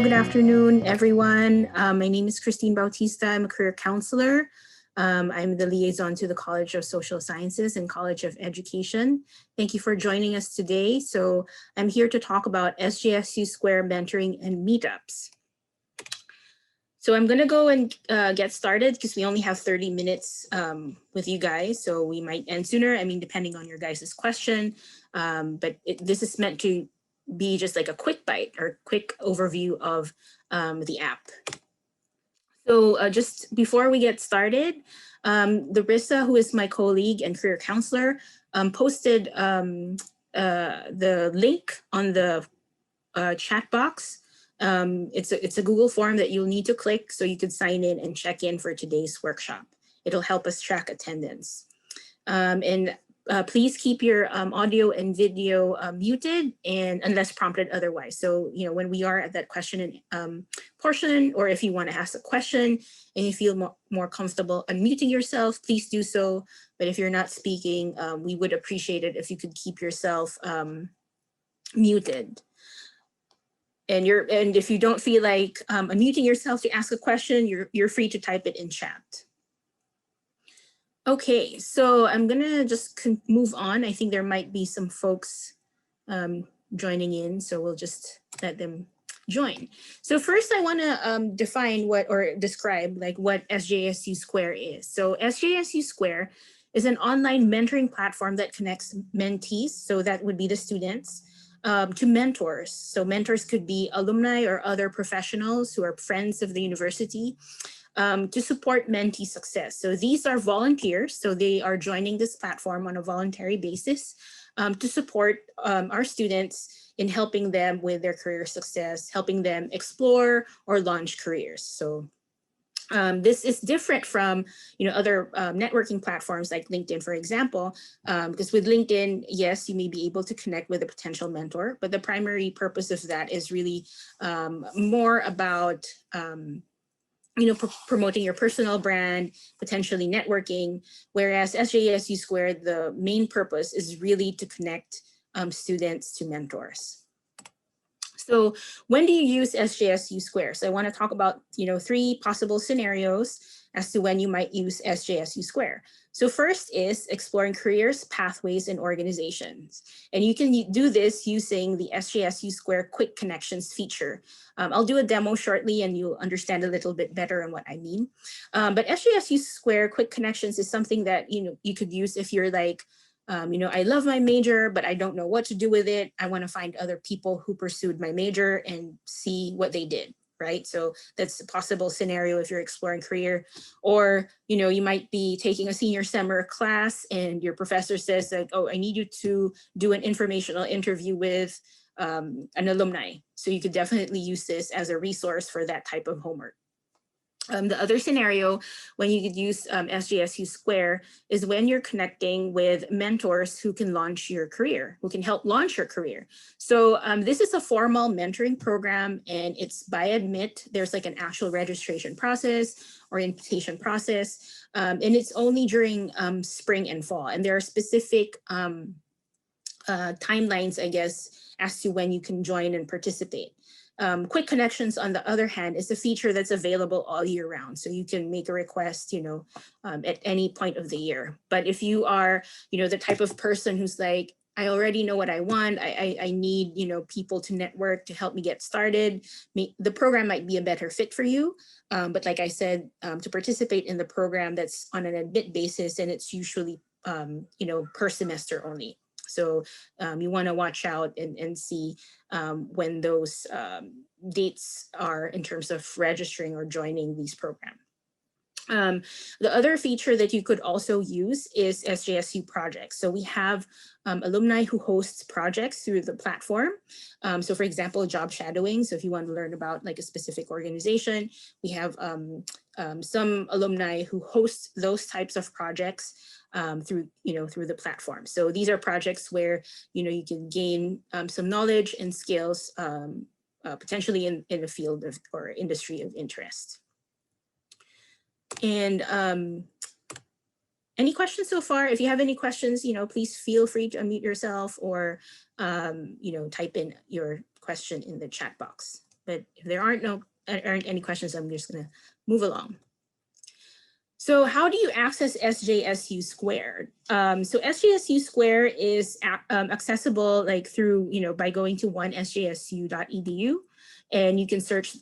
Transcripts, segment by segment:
good afternoon, everyone. My name is Christine Bautista. I'm a career counselor. I'm the liaison to the College of Social Sciences and College of Education. Thank you for joining us today. So I'm here to talk about SJSU Square mentoring and meetups. So I'm gonna go and get started because we only have 30 minutes with you guys. So we might end sooner, I mean, depending on your guys' question. But this is meant to be just like a quick bite or quick overview of the app. So just before we get started, Larissa, who is my colleague and career counselor, posted the link on the chat box. It's a Google form that you'll need to click so you could sign in and check in for today's workshop. It'll help us track attendance. Please keep your audio and video muted and unless prompted otherwise. So, you know, when we are at that question and portion, or if you want to ask a question and you feel more comfortable unmuting yourself, please do so. But if you're not speaking, we would appreciate it if you could keep yourself muted. And if you don't feel like unmuting yourself to ask a question, you're free to type it in chat. Okay, so I'm gonna just move on. I think there might be some folks joining in, so we'll just let them join. So first I wanna define describe like what SJSU Square is. So SJSU Square is an online mentoring platform that connects mentees, so that would be the students, to mentors. So mentors could be alumni or other professionals who are friends of the university, to support mentee success. So these are volunteers, so they are joining this platform on a voluntary basis to support our students in helping them with their career success, helping them explore or launch careers. So this is different from, you know, other networking platforms like LinkedIn, for example, because with LinkedIn, yes, you may be able to connect with a potential mentor, but the primary purpose of that is really more about you know, promoting your personal brand, potentially networking, whereas SJSU Square, the main purpose is really to connect students to mentors. So when do you use SJSU Square? So I want to talk about, you know, 3 possible scenarios as to when you might use SJSU Square. So first is exploring careers, pathways, and organizations. And you can do this using the SJSU Square Quick Connections feature. I'll do a demo shortly and you'll understand a little bit better on what I mean. But SJSU Square Quick Connections is something that, you know, you could use if you're like, you know, I love my major, but I don't know what to do with it. I want to find other people who pursued my major and see what they did, right? So that's a possible scenario if you're exploring career. Or, you know, you might be taking a senior summer class and your professor says that, oh, I need you to do an informational interview with an alumni. So you could definitely use this as a resource for that type of homework. The other scenario when you could use SJSU Square is when you're connecting with mentors who can launch your career, who can help launch your career. So this is a formal mentoring program and it's by admit. There's like an actual registration process or invitation process, and it's only during spring and fall. And there are specific timelines, I guess, as to when you can join and participate. Quick Connections, on the other hand, is a feature that's available all year round. So you can make a request, you know, at any point of the year. But if you are, you know, the type of person who's like, I already know what I want, I need, you know, people to network to help me get started, the program might be a better fit for you. But like I said, to participate in the program that's on an admit basis, and it's usually, you know, per semester only. So you want to watch out and see when those dates are in terms of registering or joining these programs. The other feature that you could also use is SJSU projects. So we have alumni who hosts projects through the platform. So for example, job shadowing. So if you want to learn about like a specific organization, we have some alumni who host those types of projects through the platform. So these are projects where, you know, you can gain some knowledge and skills potentially in the field of or industry of interest. And any questions so far? If you have any questions, you know, please feel free to unmute yourself or, you know, type in your question in the chat box. but if there aren't any questions, I'm just gonna move along. So how do you access SJSU Square? So SJSU Square is accessible like through, by going to onesjsu.edu, and you can search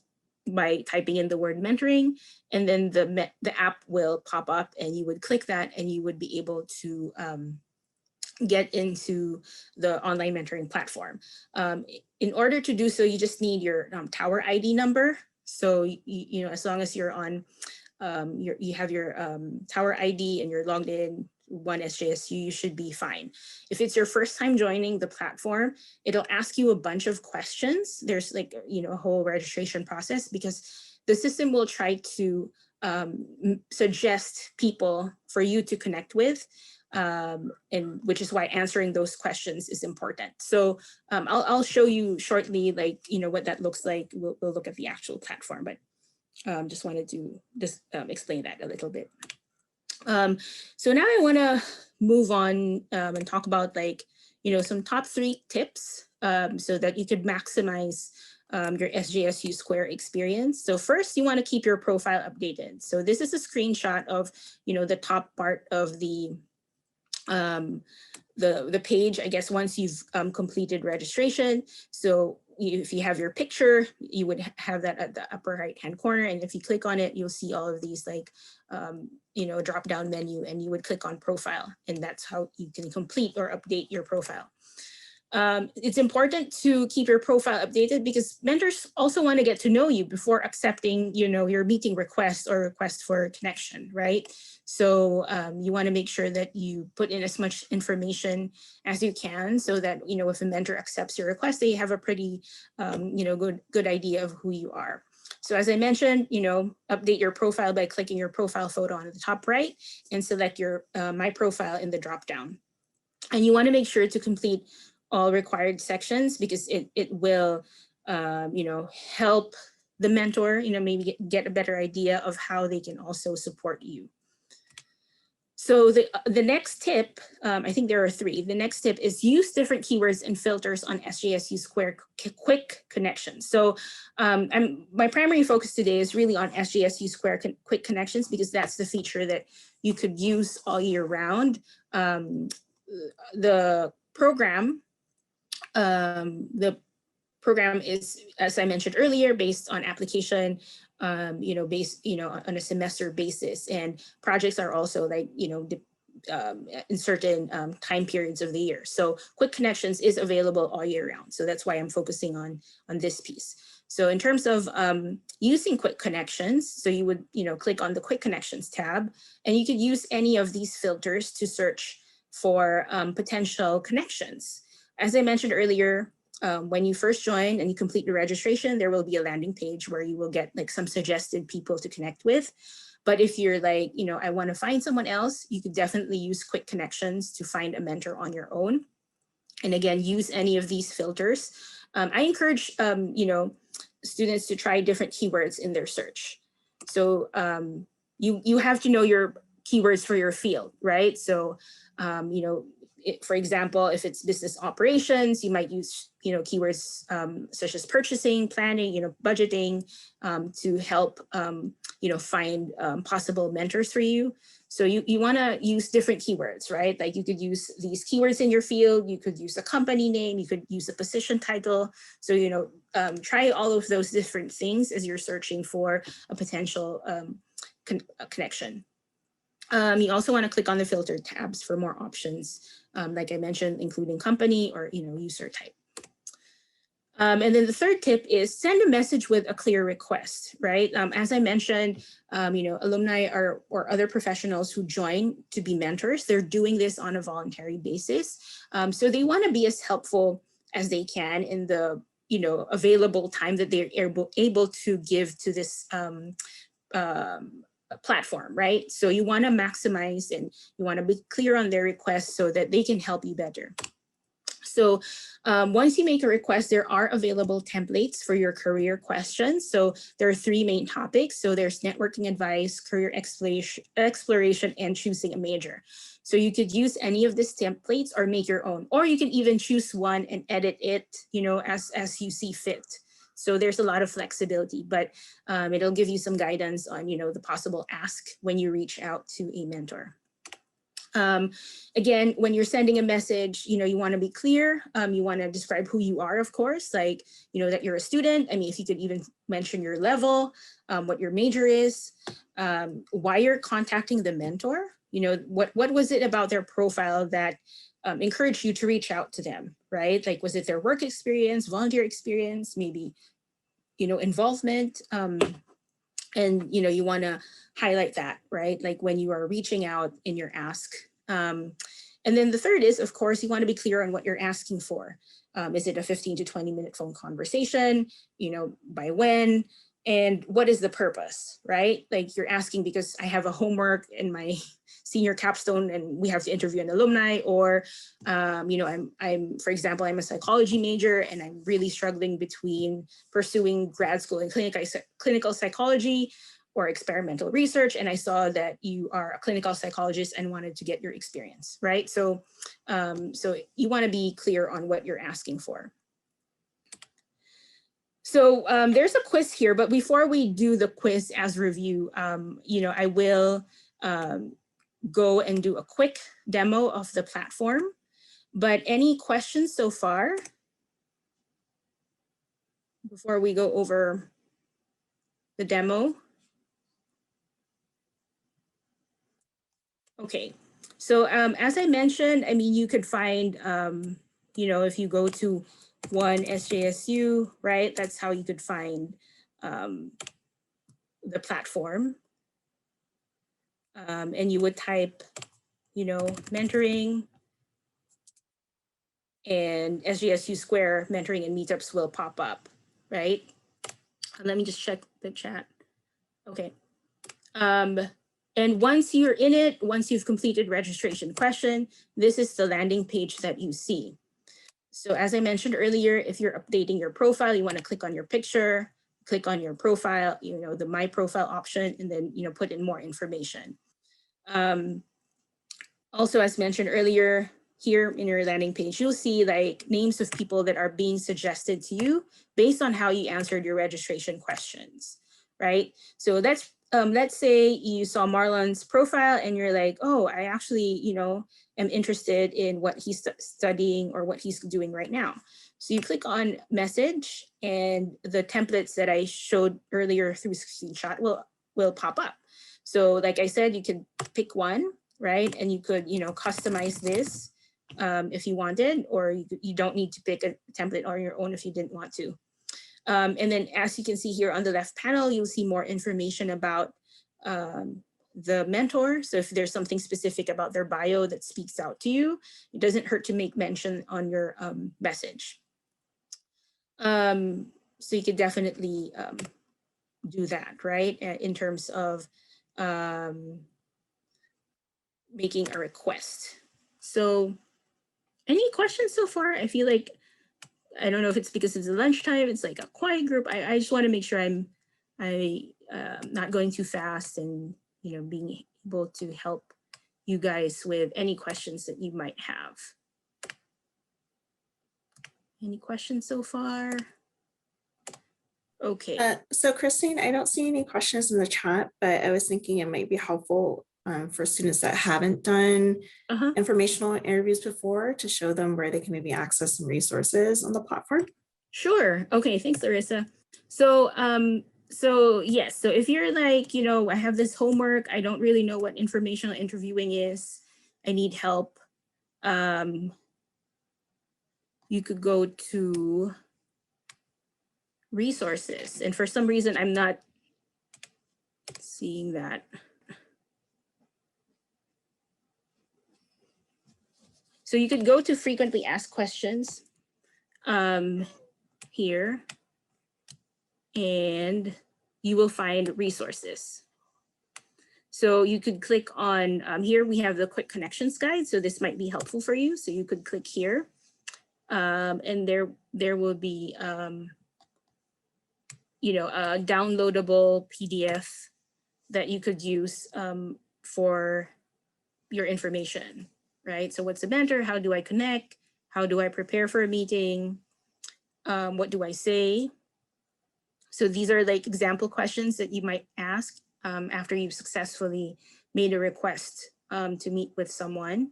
by typing in the word mentoring, and then the app will pop up and you would click that and you would be able to get into the online mentoring platform. In order to do so, you just need your Tower ID number. So, as long as you're on, you have your Tower ID and you're logged in one SJSU, you should be fine. If it's your first time joining the platform, it'll ask you a bunch of questions. There's like, a whole registration process because the system will try to suggest people for you to connect with. And which is why answering those questions is important. So I'll show you shortly, like, what that looks like. We'll look at the actual platform, but just wanted to just explain that a little bit. So now I want to move on and talk about like, some top 3 tips so that you could maximize your SJSU Square experience. So first, you want to keep your profile updated. So this is a screenshot of, the top part of the page, I guess, once you've completed registration. So if you have your picture, you would have that at the upper right-hand corner. And if you click on it, you'll see all of these like, drop-down menu, and you would click on profile. And that's how you can complete or update your profile. It's important to keep your profile updated because mentors also want to get to know you before accepting, your meeting request or request for connection, right? So you want to make sure that you put in as much information as you can so that, if a mentor accepts your request, they have a pretty, good idea of who you are. So as I mentioned, update your profile by clicking your profile photo on the top right and select your My Profile in the dropdown. And you want to make sure to complete all required sections because it will, help the mentor, maybe get a better idea of how they can also support you. So the next tip, I think there are 3. The next tip is use different keywords and filters on SJSU Square Quick Connections. So my primary focus today is really on SJSU Square Quick Connections because that's the feature that you could use all year round. The program is, as I mentioned earlier, based on application, based, on a semester basis, and projects are also like, in certain time periods of the year. So Quick Connections is available all year round. So that's why I'm focusing on this piece. So in terms of using Quick Connections, so you would, click on the Quick Connections tab, and you could use any of these filters to search for potential connections. As I mentioned earlier, when you first join and you complete the registration, there will be a landing page where you will get like some suggested people to connect with. But if you're like, I want to find someone else, you could definitely use Quick Connections to find a mentor on your own. And again, use any of these filters. I encourage, students to try different keywords in their search. So you have to know your keywords for your field, right? So, for example, if it's business operations, you might use, keywords such as purchasing, planning, budgeting to help, find possible mentors for you. So you want to use different keywords, right? Like you could use these keywords in your field. You could use a company name. You could use a position title. So, try all of those different things as you're searching for a potential connection. You also want to click on the filter tabs for more options, like I mentioned, including company or user type. And then the third tip is send a message with a clear request, right? As I mentioned, alumni or other professionals who join to be mentors, they're doing this on a voluntary basis. So they want to be as helpful as they can in the available time that they're able to give to this platform, right? So you want to maximize and you want to be clear on their requests so that they can help you better. So once you make a request, there are available templates for your career questions. So there are 3 main topics. So there's networking advice, career exploration, and choosing a major. So you could use any of these templates or make your own, or you can even choose one and edit it, as you see fit. So there's a lot of flexibility, but it'll give you some guidance on, the possible ask when you reach out to a mentor. Again, when you're sending a message, you want to be clear. You want to describe who you are, of course, like, that you're a student. I mean, if you could even mention your level, what your major is, why you're contacting the mentor, what was it about their profile that encouraged you to reach out to them, right? Like, was it their work experience, volunteer experience, maybe, involvement? And you want to highlight that, right? Like when you are reaching out in your ask. And then the third is, of course, you want to be clear on what you're asking for. Is it a 15 to 20-minute phone conversation? By when? And what is the purpose, right? Like you're asking because I have a homework in my senior capstone and we have to interview an alumni, or, I'm, for example, I'm a psychology major and I'm really struggling between pursuing grad school in clinical psychology or experimental research. And I saw that you are a clinical psychologist and wanted to get your experience, right? So, so you want to be clear on what you're asking for. So there's a quiz here, but before we do the quiz as review, I will go and do a quick demo of the platform. But any questions so far before we go over the demo? Okay, so as I mentioned, I mean, you could find, if you go to one SJSU, right, that's how you could find the platform. And you would type, mentoring, and SJSU Square mentoring and meetups will pop up, right? Let me just check the chat. Okay. And once you're in it, once you've completed registration question, this is the landing page that you see. So as I mentioned earlier, if you're updating your profile, you want to click on your picture, click on your profile, the My Profile option, and then, put in more information. Also, as mentioned earlier, here in your landing page, you'll see like names of people that are being suggested to you based on how you answered your registration questions, right? So that's, let's say you saw Marlon's profile and you're like, oh, I actually, am interested in what he's studying or what he's doing right now. So you click on message and the templates that I showed earlier through screenshot will pop up. So like I said, you could pick one, right? And you could, customize this if you wanted, or you don't need to pick a template on your own if you didn't want to. And then as you can see here on the left panel, you'll see more information about the mentor. So if there's something specific about their bio that speaks out to you, it doesn't hurt to make mention on your message. So you could definitely do that, right? In terms of making a request. So any questions so far? I feel like, I don't know if it's because it's lunchtime, it's like a quiet group. I just want to make sure I'm not going too fast and, being able to help you guys with any questions that you might have. Any questions so far? Okay. So Christine, I don't see any questions in the chat, but I was thinking it might be helpful for students that haven't done informational interviews before to show them where they can maybe access some resources on the platform. Sure. Okay. Thanks, Larissa. So, yes. So if you're like, I have this homework, I don't really know what informational interviewing is, I need help. You could go to resources, and for some reason, I'm not seeing that. So you could go to frequently asked questions here, and you will find resources. So you could click on here, we have the quick connections guide. So this might be helpful for you. So you could click here and there will be, a downloadable PDF that you could use for your information, right? So what's a mentor? How do I connect? How do I prepare for a meeting? What do I say? So these are like example questions that you might ask after you've successfully made a request to meet with someone.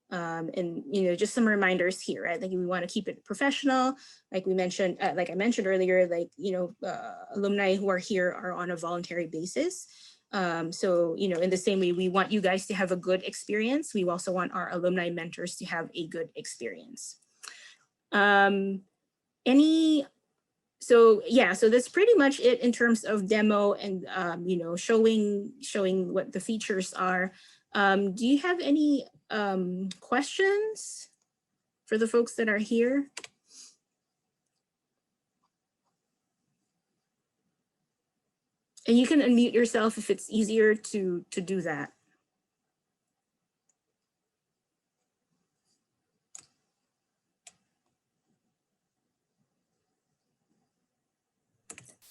And just some reminders here, right? Like we want to keep it professional, like we mentioned, like I mentioned earlier, like alumni who are here are on a voluntary basis. So in the same way, we want you guys to have a good experience. We also want our alumni mentors to have a good experience. So that's pretty much it in terms of demo and showing what the features are. Do you have any questions for the folks that are here? And you can unmute yourself if it's easier to do that.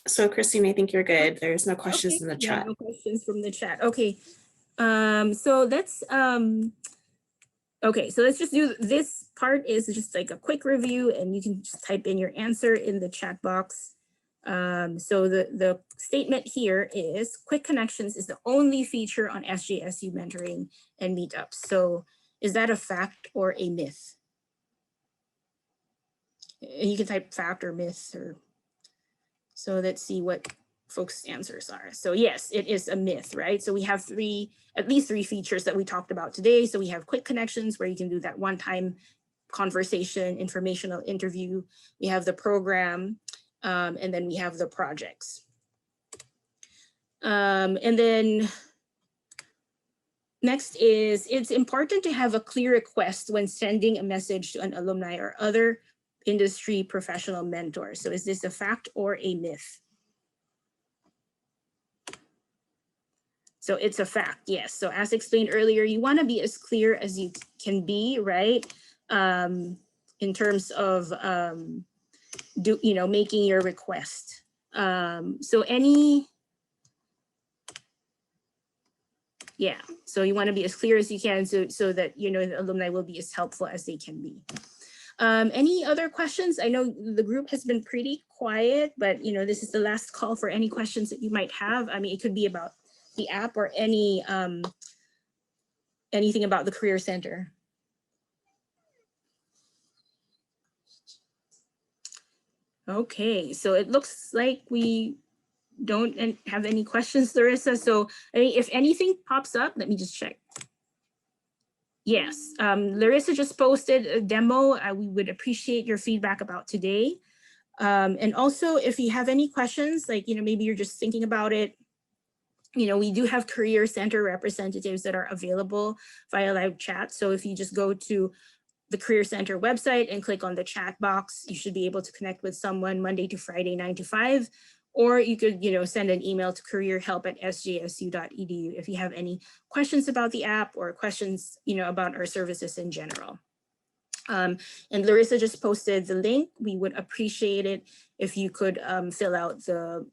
So Christine, I think you're good. There's no questions in the chat. Yeah, no questions from the chat. Okay. So let's okay, so let's just do this part is just like a quick review, and you can just type in your answer in the chat box. So the statement here is Quick Connections is the only feature on SJSU mentoring and meetups. So is that a fact or a myth? And you can type fact or myth, or so let's see what folks' answers are. So yes, it is a myth, right? So we have at least three features that we talked about today. So we have Quick Connections, where you can do that one-time conversation, informational interview. We have the program, and then we have the projects. And then next is, it's important to have a clear request when sending a message to an alumni or other industry professional mentor. So is this a fact or a myth? So it's a fact, yes. So as explained earlier, you want to be as clear as you can be, right? In terms of making your request. So you want to be as clear as you can, so that the alumni will be as helpful as they can be. Any other questions? I know the group has been pretty quiet, but this is the last call for any questions that you might have. I mean, it could be about the app or anything about the Career Center. Okay, so it looks like we don't have any questions, Larissa. So if anything pops up, let me just check. Yes, Larissa just posted a demo. We would appreciate your feedback about today. And also, if you have any questions, like, maybe you're just thinking about it, we do have Career Center representatives that are available via live chat. So if you just go to the Career Center website and click on the chat box, you should be able to connect with someone Monday to Friday, 9 to 5. Or you could, send an email to careerhelp@sjsu.edu if you have any questions about the app or questions, about our services in general. And Larissa just posted the link. We would appreciate it if you could fill out the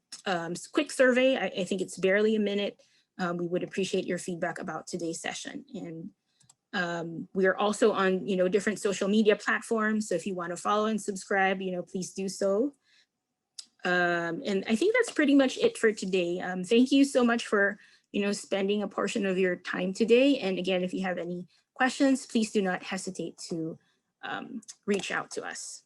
quick survey. I think it's barely a minute. We would appreciate your feedback about today's session. And we are also on, different social media platforms. So if you want to follow and subscribe, please do so. And I think that's pretty much it for today. Thank you so much for, spending a portion of your time today. And again, if you have any questions, please do not hesitate to reach out to us.